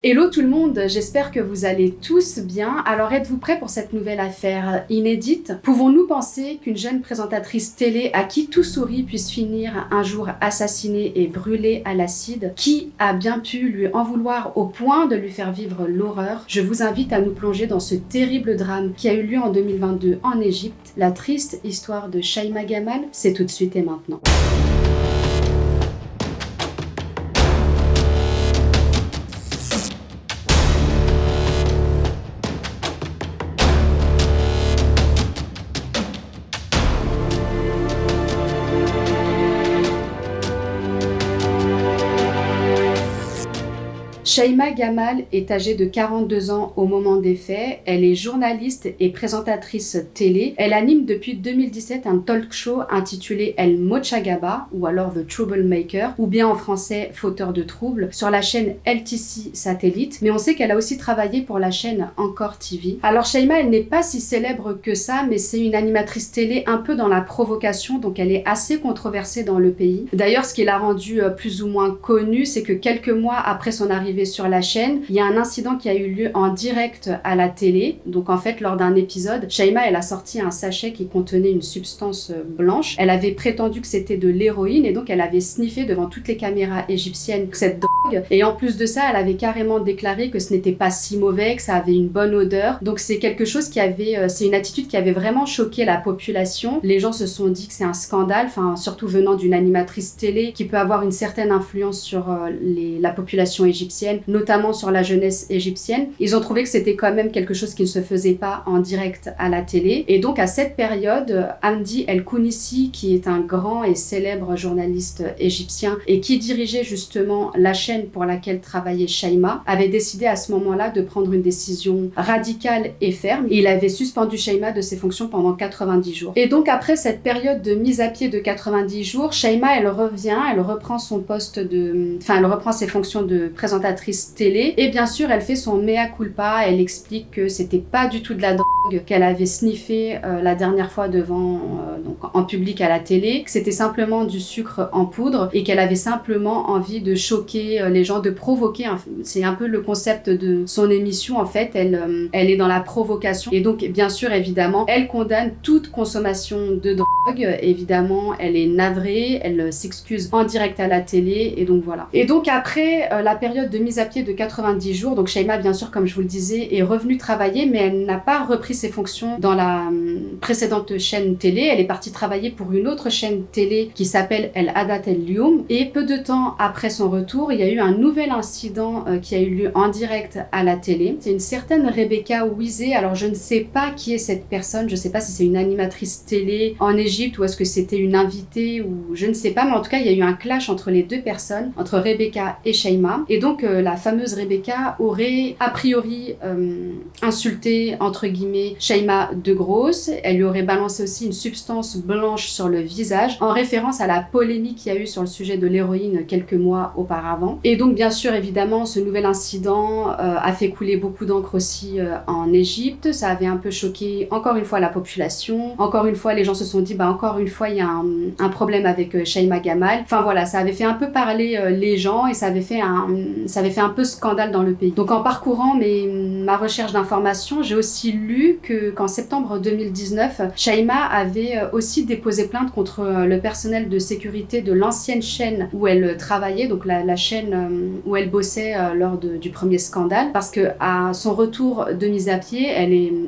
Hello tout le monde, j'espère que vous allez tous bien. Alors êtes-vous prêts pour cette nouvelle affaire inédite? Pouvons-nous penser qu'une jeune présentatrice télé à qui tout sourit puisse finir un jour assassinée et brûlée à l'acide? Qui a bien pu lui en vouloir au point de lui faire vivre l'horreur? Je vous invite à nous plonger dans ce terrible drame qui a eu lieu en 2022 en Égypte. La triste histoire de Shaima Gamal, c'est tout de suite et maintenant. Shaima Gamal est âgée de 42 ans au moment des faits. Elle est journaliste et présentatrice télé. Elle anime depuis 2017 un talk show intitulé El Mochagaba, ou alors The Troublemaker, ou bien en français Fauteur de troubles, sur la chaîne LTC Satellite. Mais on sait qu'elle a aussi travaillé pour la chaîne Encore TV. Alors Shaima, elle n'est pas si célèbre que ça, mais c'est une animatrice télé un peu dans la provocation, donc elle est assez controversée dans le pays. D'ailleurs, ce qui l'a rendue plus ou moins connue, c'est que quelques mois après son arrivée sur la chaîne, il y a un incident qui a eu lieu en direct à la télé. Donc en fait, lors d'un épisode, Shaima, elle a sorti un sachet qui contenait une substance blanche. Elle avait prétendu que c'était de l'héroïne et donc elle avait sniffé devant toutes les caméras égyptiennes cette drogue. Et en plus de ça, elle avait carrément déclaré que ce n'était pas si mauvais, que ça avait une bonne odeur. Donc c'est quelque chose qui avait, c'est une attitude qui avait vraiment choqué la population. Les gens se sont dit que c'est un scandale, enfin surtout venant d'une animatrice télé qui peut avoir une certaine influence sur la population égyptienne, notamment sur la jeunesse égyptienne. Ils ont trouvé que c'était quand même quelque chose qui ne se faisait pas en direct à la télé. Et donc à cette période, Hamdi El Kounissi, qui est un grand et célèbre journaliste égyptien et qui dirigeait justement la chaîne pour laquelle travaillait Shaima, avait décidé à ce moment-là de prendre une décision radicale et ferme. Il avait suspendu Shaima de ses fonctions pendant 90 jours. Et donc après cette période de mise à pied de 90 jours, Shaima, elle reprend son poste elle reprend ses fonctions de présentatrice télé et bien sûr elle fait son mea culpa. Elle explique que c'était pas du tout de la drogue qu'elle avait sniffé la dernière fois devant donc en public à la télé, que c'était simplement du sucre en poudre et qu'elle avait simplement envie de choquer les gens, de provoquer. C'est un peu le concept de son émission en fait. Elle est dans la provocation et donc bien sûr évidemment elle condamne toute consommation de drogue. Évidemment elle est navrée, elle s'excuse en direct à la télé et donc voilà. Et donc après la période de mise à pied de 90 jours, donc Shaima bien sûr comme je vous le disais est revenue travailler mais elle n'a pas repris ses fonctions dans la précédente chaîne télé. Elle est partie travailler pour une autre chaîne télé qui s'appelle El Hadat El Lioum et peu de temps après son retour, il y a eu un nouvel incident qui a eu lieu en direct à la télé. C'est une certaine Rebecca Wizé. Alors je ne sais pas qui est cette personne, je ne sais pas si c'est une animatrice télé en Égypte ou est-ce que c'était une invitée ou je ne sais pas, mais en tout cas il y a eu un clash entre les deux personnes, entre Rebecca et Shaima. Et donc la fameuse Rebecca aurait a priori insulté entre guillemets Shaima de grosse. Elle lui aurait balancé aussi une substance blanche sur le visage en référence à la polémique qu'il y a eu sur le sujet de l'héroïne quelques mois auparavant. Et donc bien sûr évidemment ce nouvel incident a fait couler beaucoup d'encre aussi en Égypte. Ça avait un peu choqué encore une fois la population. Encore une fois les gens se sont dit encore une fois il y a un problème avec Shaima Gamal. Enfin voilà, ça avait fait un peu parler les gens et ça avait fait un peu scandale dans le pays. Donc en parcourant ma recherche d'informations, j'ai aussi lu qu'en septembre 2019, Shaima avait aussi déposé plainte contre le personnel de sécurité de l'ancienne chaîne où elle travaillait, donc la chaîne où elle bossait lors du premier scandale, parce que à son retour de mise à pied,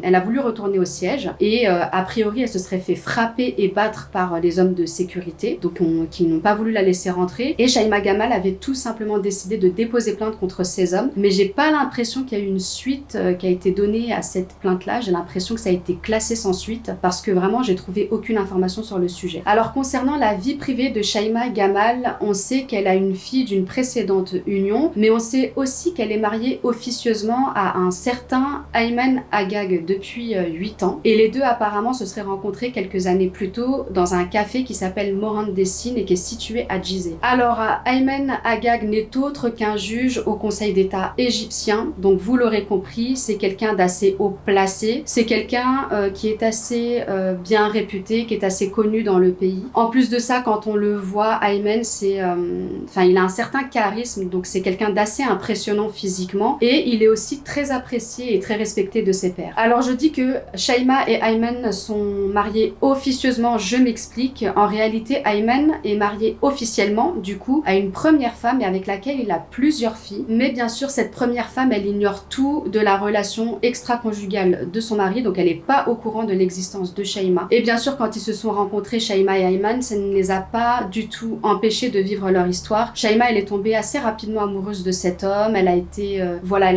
elle a voulu retourner au siège et a priori elle se serait fait frapper et battre par les hommes de sécurité, donc qui n'ont pas voulu la laisser rentrer. Et Shaima Gamal avait tout simplement décidé de déposer plainte contre ces hommes, mais j'ai pas l'impression qu'il y a eu une suite qui a été donnée à cette plainte-là. J'ai l'impression que ça a été classé sans suite parce que vraiment j'ai trouvé aucune information sur le sujet. Alors concernant la vie privée de Shaima Gamal, on sait qu'elle a une fille d'une précédente union, mais on sait aussi qu'elle est mariée officieusement à un certain Ayman Agag depuis 8 ans et les deux apparemment se seraient rencontrés quelques années plus tôt dans un café qui s'appelle Mohandessine et qui est situé à Gizeh. Alors Ayman Agag n'est autre qu'un juge siège au Conseil d'État égyptien. Donc vous l'aurez compris, c'est quelqu'un d'assez haut placé. C'est quelqu'un qui est assez bien réputé, qui est assez connu dans le pays. En plus de ça, quand on le voit, Ayman, il a un certain charisme, donc c'est quelqu'un d'assez impressionnant physiquement et il est aussi très apprécié et très respecté de ses pairs. Alors je dis que Shaima et Ayman sont mariés officieusement, je m'explique. En réalité, Ayman est marié officiellement, du coup, à une première femme et avec laquelle il a plusieurs filles. Mais bien sûr, cette première femme, elle ignore tout de la relation extra-conjugale de son mari, donc elle n'est pas au courant de l'existence de Shaima. Et bien sûr, quand ils se sont rencontrés, Shaima et Ayman, ça ne les a pas du tout empêchés de vivre leur histoire. Shaima, elle est tombée assez rapidement amoureuse de cet homme, elle a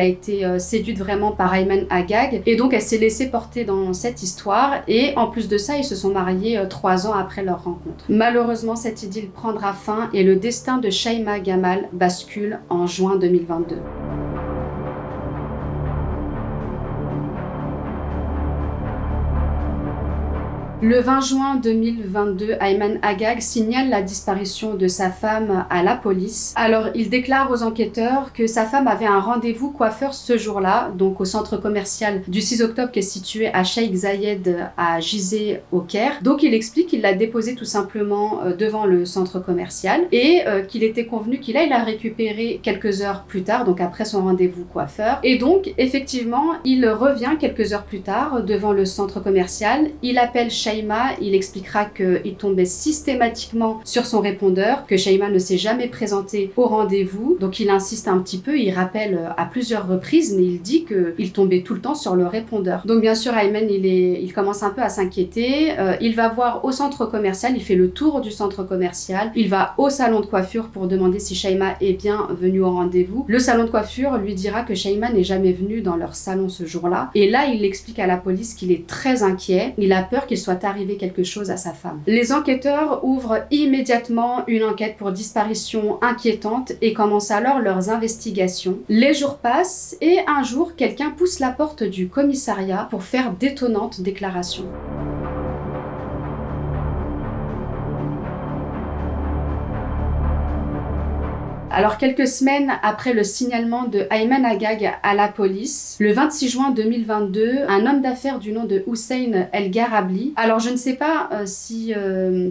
été séduite vraiment par Ayman Agag, et donc elle s'est laissée porter dans cette histoire, et en plus de ça, ils se sont mariés 3 ans après leur rencontre. Malheureusement, cette idylle prendra fin et le destin de Shaima Gamal bascule en juin 2022. Le 20 juin 2022, Ayman Agag signale la disparition de sa femme à la police. Alors, il déclare aux enquêteurs que sa femme avait un rendez-vous coiffeur ce jour-là, donc au centre commercial du 6 octobre qui est situé à Sheikh Zayed à Gizeh au Caire. Donc, il explique qu'il l'a déposée tout simplement devant le centre commercial et qu'il était convenu qu'il aille la récupérer quelques heures plus tard, donc après son rendez-vous coiffeur. Et donc, effectivement, il revient quelques heures plus tard devant le centre commercial. Il appelle Shaima, il expliquera qu'il tombait systématiquement sur son répondeur, que Shaima ne s'est jamais présentée au rendez-vous, donc il insiste un petit peu, il rappelle à plusieurs reprises, mais il dit qu'il tombait tout le temps sur le répondeur. Donc bien sûr, Ayman, il commence un peu à s'inquiéter, il va voir au centre commercial, il fait le tour du centre commercial, il va au salon de coiffure pour demander si Shaima est bien venue au rendez-vous. Le salon de coiffure lui dira que Shaima n'est jamais venue dans leur salon ce jour-là, et là, il explique à la police qu'il est très inquiet, il a peur qu'il soit arrivé quelque chose à sa femme. Les enquêteurs ouvrent immédiatement une enquête pour disparition inquiétante et commencent alors leurs investigations. Les jours passent et un jour, quelqu'un pousse la porte du commissariat pour faire d'étonnantes déclarations. Alors, quelques semaines après le signalement de Ayman Agag à la police, le 26 juin 2022, un homme d'affaires du nom de Hussein El Garabli, alors je ne sais pas si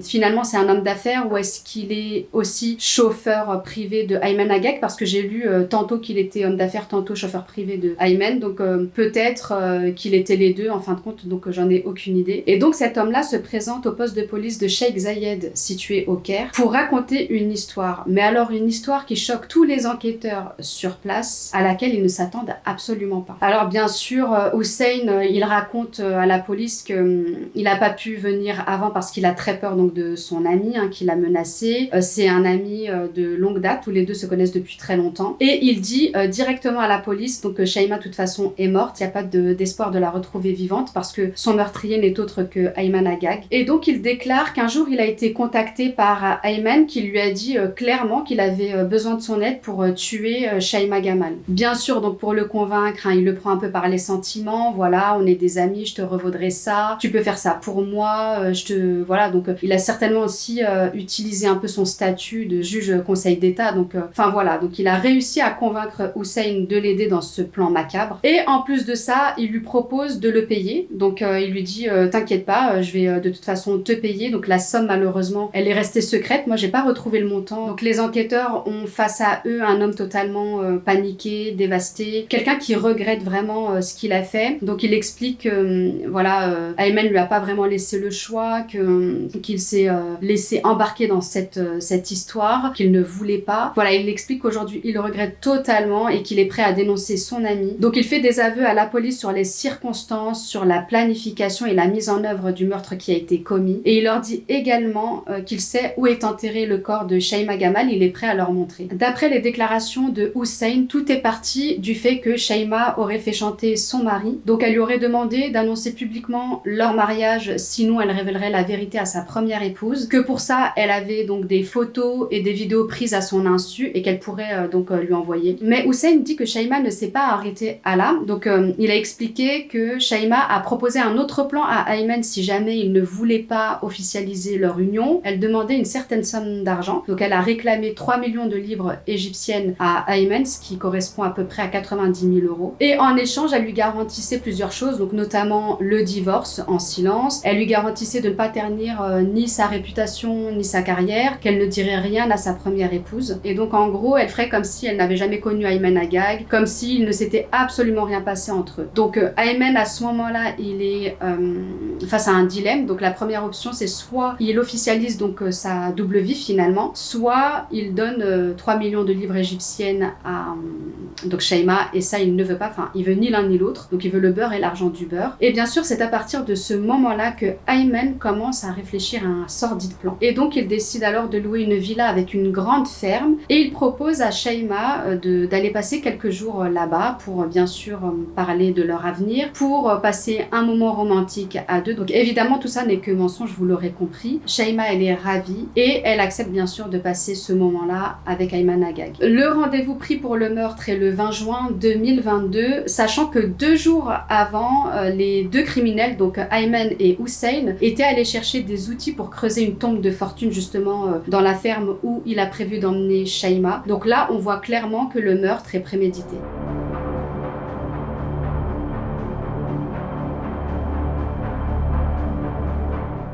finalement c'est un homme d'affaires ou est-ce qu'il est aussi chauffeur privé de Ayman Agag, parce que j'ai lu tantôt qu'il était homme d'affaires, tantôt chauffeur privé de Ayman, donc peut-être qu'il était les deux en fin de compte, donc j'en ai aucune idée. Et donc cet homme-là se présente au poste de police de Sheikh Zayed, situé au Caire, pour raconter une histoire. Mais alors une histoire qui choque tous les enquêteurs sur place, à laquelle ils ne s'attendent absolument pas. Alors bien sûr, Hussein, il raconte à la police qu'il n'a pas pu venir avant parce qu'il a très peur donc de son ami qui l'a menacé. C'est un ami de longue date, tous les deux se connaissent depuis très longtemps. Et il dit directement à la police donc que Shaima de toute façon est morte, il n'y a pas d'espoir de la retrouver vivante parce que son meurtrier n'est autre que Ayman Agag. Et donc il déclare qu'un jour il a été contacté par Ayman qui lui a dit clairement qu'il avait besoin de son aide pour tuer Shaima Gamal. Bien sûr, donc pour le convaincre, il le prend un peu par les sentiments, voilà, on est des amis, je te revaudrai ça, tu peux faire ça pour moi, voilà, donc il a certainement aussi utilisé un peu son statut de juge conseil d'État, donc voilà, donc il a réussi à convaincre Hussein de l'aider dans ce plan macabre, et en plus de ça, il lui propose de le payer, donc il lui dit t'inquiète pas, je vais de toute façon te payer, donc la somme malheureusement, elle est restée secrète, moi j'ai pas retrouvé le montant, donc les enquêteurs ont face à eux un homme totalement paniqué, dévasté, quelqu'un qui regrette vraiment ce qu'il a fait. Donc il explique que Ayman lui a pas vraiment laissé le choix, qu'il s'est laissé embarquer dans cette histoire, qu'il ne voulait pas. Voilà, il explique qu'aujourd'hui il regrette totalement et qu'il est prêt à dénoncer son ami. Donc il fait des aveux à la police sur les circonstances, sur la planification et la mise en œuvre du meurtre qui a été commis. Et il leur dit également qu'il sait où est enterré le corps de Shaima Gamal, il est prêt à leur montrer. D'après les déclarations de Hussein, tout est parti du fait que Shaima aurait fait chanter son mari. Donc elle lui aurait demandé d'annoncer publiquement leur mariage, sinon elle révélerait la vérité à sa première épouse. Que pour ça, elle avait donc des photos et des vidéos prises à son insu et qu'elle pourrait lui envoyer. Mais Hussein dit que Shaima ne s'est pas arrêtée à là. Donc il a expliqué que Shaima a proposé un autre plan à Ayman si jamais il ne voulait pas officialiser leur union. Elle demandait une certaine somme d'argent. Donc elle a réclamé 3 millions de livres égyptiennes à Ayman, ce qui correspond à peu près à 90 000 euros. Et en échange, elle lui garantissait plusieurs choses, donc notamment le divorce en silence. Elle lui garantissait de ne pas ternir ni sa réputation ni sa carrière, qu'elle ne dirait rien à sa première épouse. Et donc en gros, elle ferait comme si elle n'avait jamais connu Ayman Agag, comme s'il ne s'était absolument rien passé entre eux. Donc Ayman, à ce moment-là, il est face à un dilemme. Donc la première option, c'est soit il officialise donc sa double vie finalement, soit il donne 3 millions de livres égyptiennes à donc Shaima, et ça il ne veut pas, enfin il veut ni l'un ni l'autre, donc il veut le beurre et l'argent du beurre. Et bien sûr, c'est à partir de ce moment-là que Ayman commence à réfléchir à un sordide plan. Et donc il décide alors de louer une villa avec une grande ferme, et il propose à Shaima d'aller passer quelques jours là-bas pour bien sûr parler de leur avenir, pour passer un moment romantique à deux. Donc évidemment tout ça n'est que mensonge, vous l'aurez compris. Shaima, elle est ravie et elle accepte bien sûr de passer ce moment-là avec Ayman Agag. Le rendez-vous pris pour le meurtre est le 20 juin 2022, sachant que 2 jours avant, les deux criminels, donc Ayman et Hussein, étaient allés chercher des outils pour creuser une tombe de fortune justement dans la ferme où il a prévu d'emmener Shaima. Donc là, on voit clairement que le meurtre est prémédité.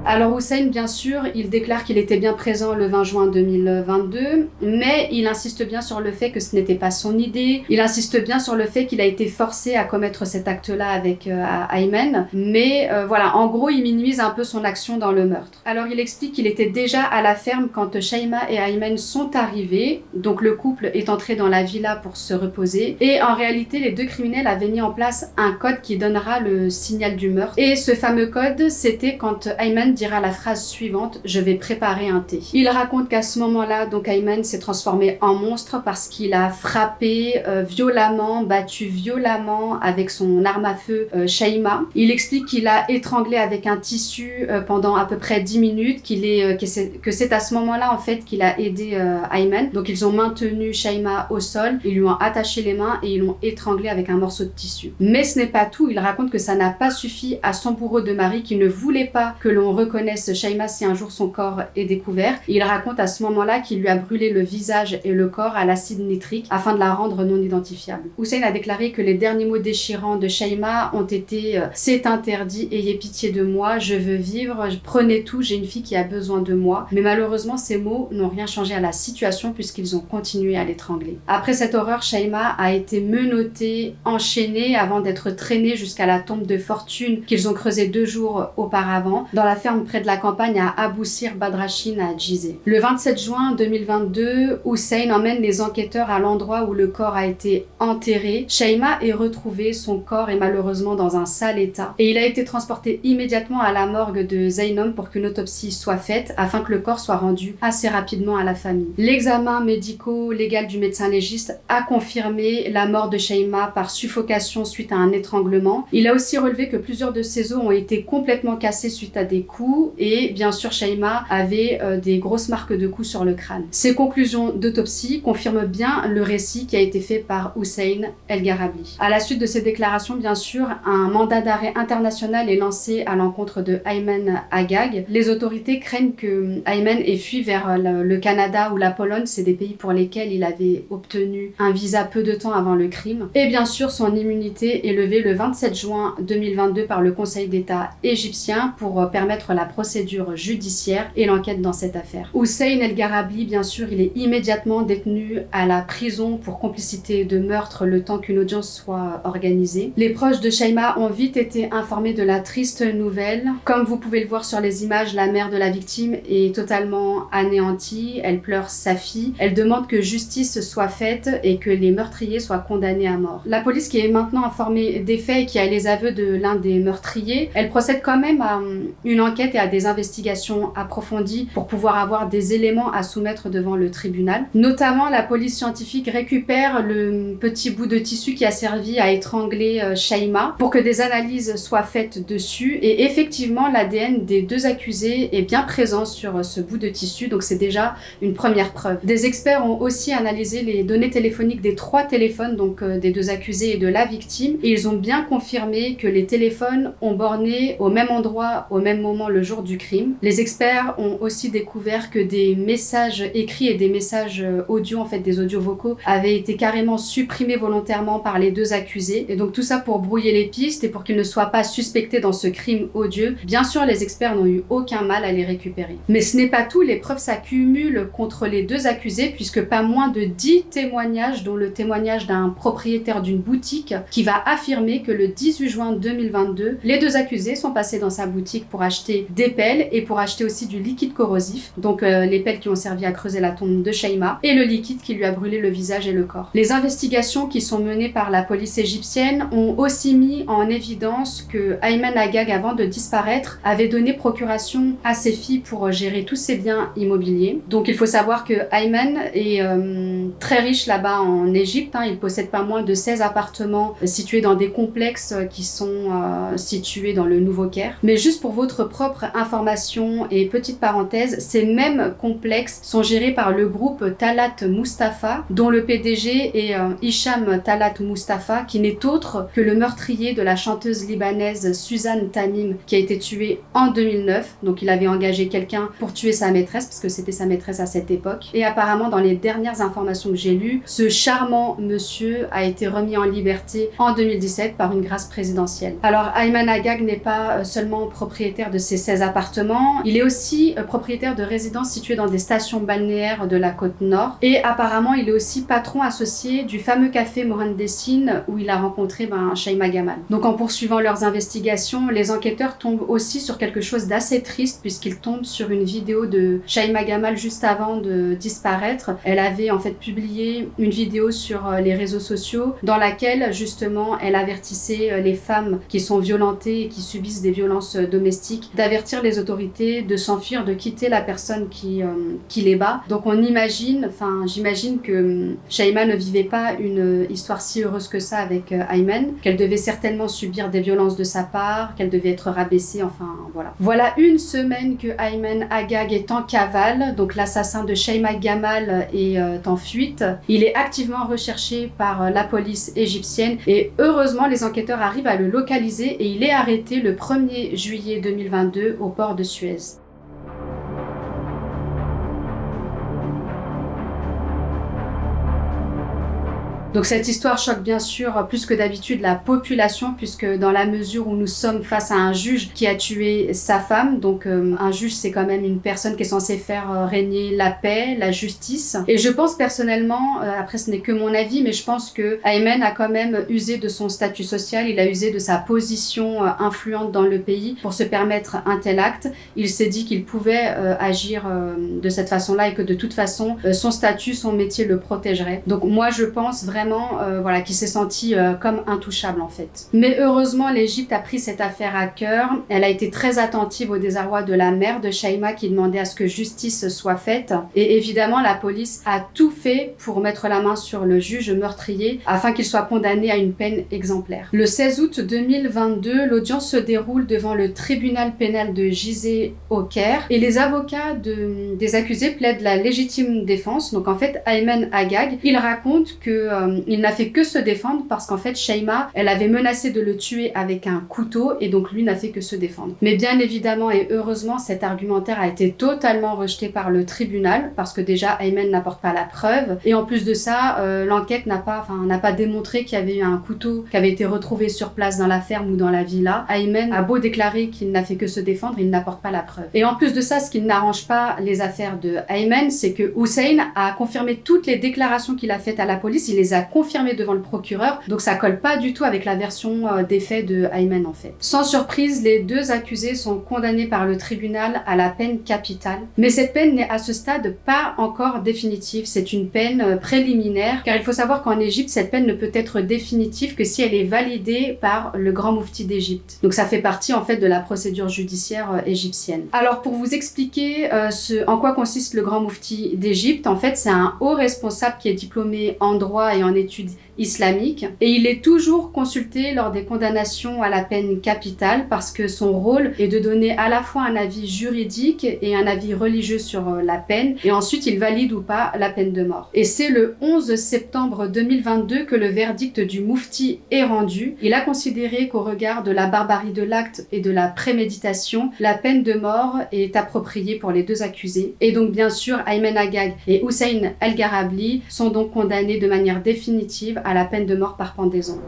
Alors Hussein, bien sûr, il déclare qu'il était bien présent le 20 juin 2022, mais il insiste bien sur le fait que ce n'était pas son idée. Il insiste bien sur le fait qu'il a été forcé à commettre cet acte-là avec Ayman, mais voilà, en gros, il minimise un peu son action dans le meurtre. Alors il explique qu'il était déjà à la ferme quand Shaima et Ayman sont arrivés, donc le couple est entré dans la villa pour se reposer, et en réalité, les deux criminels avaient mis en place un code qui donnera le signal du meurtre. Et ce fameux code, c'était quand Ayman dira la phrase suivante: je vais préparer un thé. Il raconte qu'à ce moment-là, donc Ayman s'est transformé en monstre parce qu'il a frappé violemment, battu violemment avec son arme à feu Shaima. Il explique qu'il a étranglé avec un tissu pendant à peu près 10 minutes, que c'est à ce moment-là en fait qu'il a aidé Ayman. Donc ils ont maintenu Shaima au sol, ils lui ont attaché les mains et ils l'ont étranglé avec un morceau de tissu. Mais ce n'est pas tout, il raconte que ça n'a pas suffi à son bourreau de mari qui ne voulait pas que l'on reconnaisse Shaima si un jour son corps est découvert. Il raconte à ce moment-là qu'il lui a brûlé le visage et le corps à l'acide nitrique afin de la rendre non identifiable. Hussein a déclaré que les derniers mots déchirants de Shaima ont été « c'est interdit, ayez pitié de moi, je veux vivre, prenez tout, j'ai une fille qui a besoin de moi ». Mais malheureusement, ces mots n'ont rien changé à la situation puisqu'ils ont continué à l'étrangler. Après cette horreur, Shaima a été menottée, enchaînée avant d'être traînée jusqu'à la tombe de fortune qu'ils ont creusée 2 jours auparavant dans la ferme près de la campagne à Abou Sir Badrachin à Djizé. Le 27 juin 2022, Hussein emmène les enquêteurs à l'endroit où le corps a été enterré. Shaima est retrouvée, son corps est malheureusement dans un sale état et il a été transporté immédiatement à la morgue de Zainom pour qu'une autopsie soit faite afin que le corps soit rendu assez rapidement à la famille. L'examen médico-légal du médecin légiste a confirmé la mort de Shaima par suffocation suite à un étranglement. Il a aussi relevé que plusieurs de ses os ont été complètement cassés suite à des coups et bien sûr Shaima avait des grosses marques de coups sur le crâne. Ces conclusions d'autopsie confirment bien le récit qui a été fait par Hussein El Gharabli. À la suite de ces déclarations, bien sûr, un mandat d'arrêt international est lancé à l'encontre de Ayman Agag. Les autorités craignent que Ayman ait fui vers le Canada ou la Pologne, c'est des pays pour lesquels il avait obtenu un visa peu de temps avant le crime. Et bien sûr, son immunité est levée le 27 juin 2022 par le Conseil d'État égyptien pour permettre la procédure judiciaire et l'enquête dans cette affaire. Hussein El Gharabli, bien sûr, il est immédiatement détenu à la prison pour complicité de meurtre le temps qu'une audience soit organisée. Les proches de Shaima ont vite été informés de la triste nouvelle. Comme vous pouvez le voir sur les images, la mère de la victime est totalement anéantie. Elle pleure sa fille. Elle demande que justice soit faite et que les meurtriers soient condamnés à mort. La police, qui est maintenant informée des faits et qui a les aveux de l'un des meurtriers, elle procède quand même à une enquête et à des investigations approfondies pour pouvoir avoir des éléments à soumettre devant le tribunal. Notamment, la police scientifique récupère le petit bout de tissu qui a servi à étrangler Shaima pour que des analyses soient faites dessus et effectivement l'ADN des deux accusés est bien présent sur ce bout de tissu, donc c'est déjà une première preuve. Des experts ont aussi analysé les données téléphoniques des 3 téléphones, donc des 2 accusés et de la victime, et ils ont bien confirmé que les téléphones ont borné au même endroit, au même moment le jour du crime. Les experts ont aussi découvert que des messages écrits et des messages audio, en fait des audios vocaux, avaient été carrément supprimés volontairement par les deux accusés. Et donc tout ça pour brouiller les pistes et pour qu'ils ne soient pas suspectés dans ce crime odieux. Bien sûr, les experts n'ont eu aucun mal à les récupérer. Mais ce n'est pas tout, les preuves s'accumulent contre les deux accusés puisque pas moins de 10 témoignages, dont le témoignage d'un propriétaire d'une boutique qui va affirmer que le 18 juin 2022, les deux accusés sont passés dans sa boutique pour acheter des pelles et pour acheter aussi du liquide corrosif, donc les pelles qui ont servi à creuser la tombe de Shaima et le liquide qui lui a brûlé le visage et le corps. Les investigations qui sont menées par la police égyptienne ont aussi mis en évidence que Ayman Haggag, avant de disparaître, avait donné procuration à ses filles pour gérer tous ses biens immobiliers. Donc il faut savoir que Ayman est très riche là-bas en Égypte, il possède pas moins de 16 appartements situés dans des complexes qui sont situés dans le Nouveau-Caire. Mais juste pour votre propre information et petite parenthèse, ces mêmes complexes sont gérés par le groupe Talat Mustafa, dont le PDG est Hicham Talat Mustafa, qui n'est autre que le meurtrier de la chanteuse libanaise Suzanne Tamim, qui a été tuée en 2009. Donc il avait engagé quelqu'un pour tuer sa maîtresse, parce que c'était sa maîtresse à cette époque. Et apparemment, dans les dernières informations que j'ai lues, ce charmant monsieur a été remis en liberté en 2017 par une grâce présidentielle. Alors Ayman Haggag n'est pas seulement propriétaire de ces 16 appartements, il est aussi propriétaire de résidences situées dans des stations balnéaires de la côte nord. Et apparemment, il est aussi patron associé du fameux café Mohandessine où il a rencontré Shaima Gamal. Donc en poursuivant leurs investigations, les enquêteurs tombent aussi sur quelque chose d'assez triste puisqu'ils tombent sur une vidéo de Shaima Gamal juste avant de disparaître. Elle avait en fait publié une vidéo sur les réseaux sociaux dans laquelle justement elle avertissait les femmes qui sont violentées et qui subissent des violences domestiques d'avertir les autorités, de s'enfuir, de quitter la personne qui les bat. Donc on imagine, j'imagine que Shaima ne vivait pas une histoire si heureuse que ça avec Ayman, qu'elle devait certainement subir des violences de sa part, qu'elle devait être rabaissée, voilà. Voilà une semaine que Ayman Haggag est en cavale, donc l'assassin de Shaima Gamal est en fuite. Il est activement recherché par la police égyptienne et heureusement les enquêteurs arrivent à le localiser et il est arrêté le 1er juillet 2022 au port de Suez. Donc cette histoire choque bien sûr plus que d'habitude la population puisque dans la mesure où nous sommes face à un juge qui a tué sa femme, donc un juge c'est quand même une personne qui est censée faire régner la paix, la justice. Et je pense personnellement, après ce n'est que mon avis, mais je pense que Ayman a quand même usé de son statut social, il a usé de sa position influente dans le pays pour se permettre un tel acte. Il s'est dit qu'il pouvait agir de cette façon-là et que de toute façon son statut, son métier le protégerait. Donc moi je pense vraiment qui s'est senti comme intouchable en fait. Mais heureusement, l'Égypte a pris cette affaire à cœur. Elle a été très attentive au désarroi de la mère de Shaima qui demandait à ce que justice soit faite. Et évidemment, la police a tout fait pour mettre la main sur le juge meurtrier afin qu'il soit condamné à une peine exemplaire. Le 16 août 2022, l'audience se déroule devant le tribunal pénal de Gizeh au Caire et les avocats des accusés plaident la légitime défense. Donc en fait, Ayman Haggag, il raconte que il n'a fait que se défendre parce qu'en fait Shaima, elle avait menacé de le tuer avec un couteau et donc lui n'a fait que se défendre. Mais bien évidemment et heureusement, cet argumentaire a été totalement rejeté par le tribunal parce que déjà Ayman n'apporte pas la preuve et en plus de ça, l'enquête n'a pas démontré qu'il y avait eu un couteau qui avait été retrouvé sur place dans la ferme ou dans la villa. Ayman a beau déclarer qu'il n'a fait que se défendre, il n'apporte pas la preuve. Et en plus de ça, ce qui n'arrange pas les affaires de Ayman, c'est que Hussein a confirmé toutes les déclarations qu'il a faites à la police, il les a confirmées devant le procureur, donc ça colle pas du tout avec la version des faits de Ayman en fait. Sans surprise, les deux accusés sont condamnés par le tribunal à la peine capitale, mais cette peine n'est à ce stade pas encore définitive, c'est une peine préliminaire, car il faut savoir qu'en Égypte, cette peine ne peut être définitive que si elle est validée par le grand moufti d'Égypte. Donc ça fait partie en fait de la procédure judiciaire égyptienne. Alors pour vous expliquer en quoi consiste le grand moufti d'Égypte, en fait c'est un haut responsable qui est diplômé en droit et en études islamique et il est toujours consulté lors des condamnations à la peine capitale parce que son rôle est de donner à la fois un avis juridique et un avis religieux sur la peine et ensuite il valide ou pas la peine de mort. Et c'est le 11 septembre 2022 que le verdict du Moufti est rendu. Il a considéré qu'au regard de la barbarie de l'acte et de la préméditation, la peine de mort est appropriée pour les deux accusés. Et donc bien sûr, Ayman Aggag et Hussein El Gharabli sont donc condamnés de manière définitive à la peine de mort par pendaison.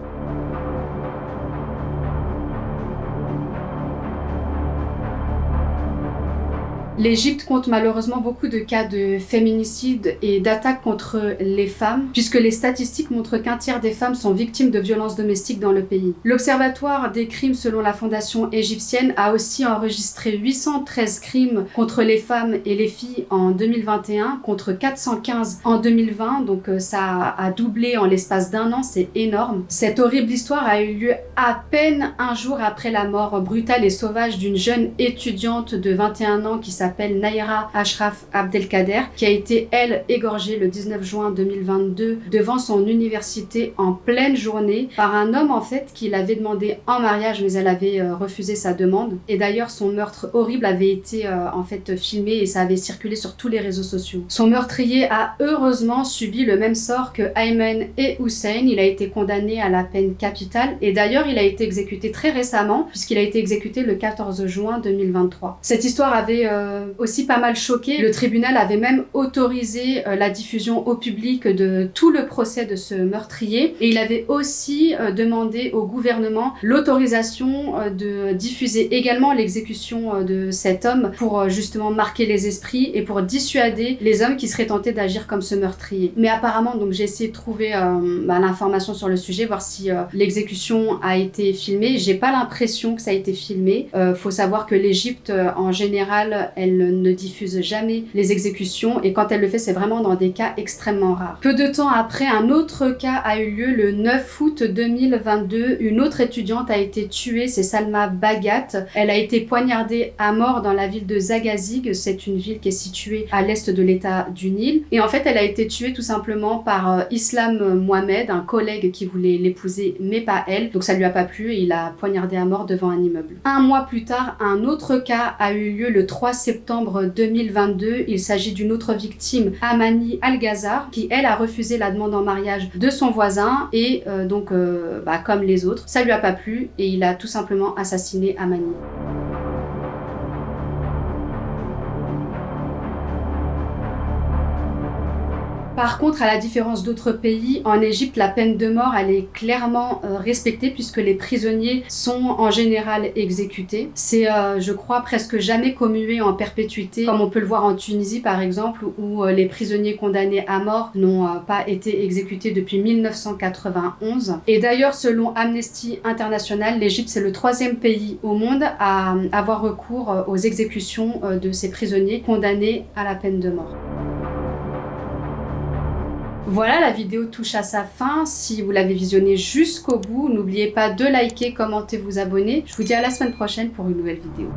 L'Égypte compte malheureusement beaucoup de cas de féminicide et d'attaques contre les femmes, puisque les statistiques montrent qu'un tiers des femmes sont victimes de violences domestiques dans le pays. L'Observatoire des crimes selon la Fondation égyptienne a aussi enregistré 813 crimes contre les femmes et les filles en 2021, contre 415 en 2020, donc ça a doublé en l'espace d'un an, c'est énorme. Cette horrible histoire a eu lieu à peine un jour après la mort brutale et sauvage d'une jeune étudiante de 21 ans qui s'appelle Naïra Ashraf Abdelkader, qui a été, elle, égorgée le 19 juin 2022 devant son université en pleine journée par un homme, en fait, qui l'avait demandé en mariage, mais elle avait refusé sa demande. Et d'ailleurs, son meurtre horrible avait été, en fait, filmé et ça avait circulé sur tous les réseaux sociaux. Son meurtrier a heureusement subi le même sort que Ayman et Hussein. Il a été condamné à la peine capitale et d'ailleurs, il a été exécuté très récemment, puisqu'il a été exécuté le 14 juin 2023. Cette histoire avait aussi pas mal choqué. Le tribunal avait même autorisé la diffusion au public de tout le procès de ce meurtrier et il avait aussi demandé au gouvernement l'autorisation de diffuser également l'exécution de cet homme pour justement marquer les esprits et pour dissuader les hommes qui seraient tentés d'agir comme ce meurtrier. Mais apparemment, donc j'ai essayé de trouver l'information sur le sujet, voir si l'exécution a été filmée. J'ai pas l'impression que ça a été filmé. Faut savoir que l'Égypte en général, elle ne diffuse jamais les exécutions et quand elle le fait, c'est vraiment dans des cas extrêmement rares. Peu de temps après, un autre cas a eu lieu le 9 août 2022. Une autre étudiante a été tuée, c'est Salma Bagat. Elle a été poignardée à mort dans la ville de Zagazig. C'est une ville qui est située à l'est de l'état du Nil. Et en fait, elle a été tuée tout simplement par Islam Mohamed, un collègue qui voulait l'épouser, mais pas elle. Donc ça lui a pas plu et il a poignardé à mort devant un immeuble. Un mois plus tard, un autre cas a eu lieu le 3 septembre 2022. Il s'agit d'une autre victime, Amani Al-Ghazar, qui elle a refusé la demande en mariage de son voisin et comme les autres, ça lui a pas plu et il a tout simplement assassiné Amani. Par contre, à la différence d'autres pays, en Égypte, la peine de mort, elle est clairement respectée puisque les prisonniers sont en général exécutés. C'est, je crois, presque jamais commué en perpétuité, comme on peut le voir en Tunisie par exemple, où les prisonniers condamnés à mort n'ont pas été exécutés depuis 1991. Et d'ailleurs, selon Amnesty International, l'Égypte, c'est le 3e pays au monde à avoir recours aux exécutions de ces prisonniers condamnés à la peine de mort. Voilà, la vidéo touche à sa fin. Si vous l'avez visionnée jusqu'au bout, n'oubliez pas de liker, commenter, vous abonner. Je vous dis à la semaine prochaine pour une nouvelle vidéo.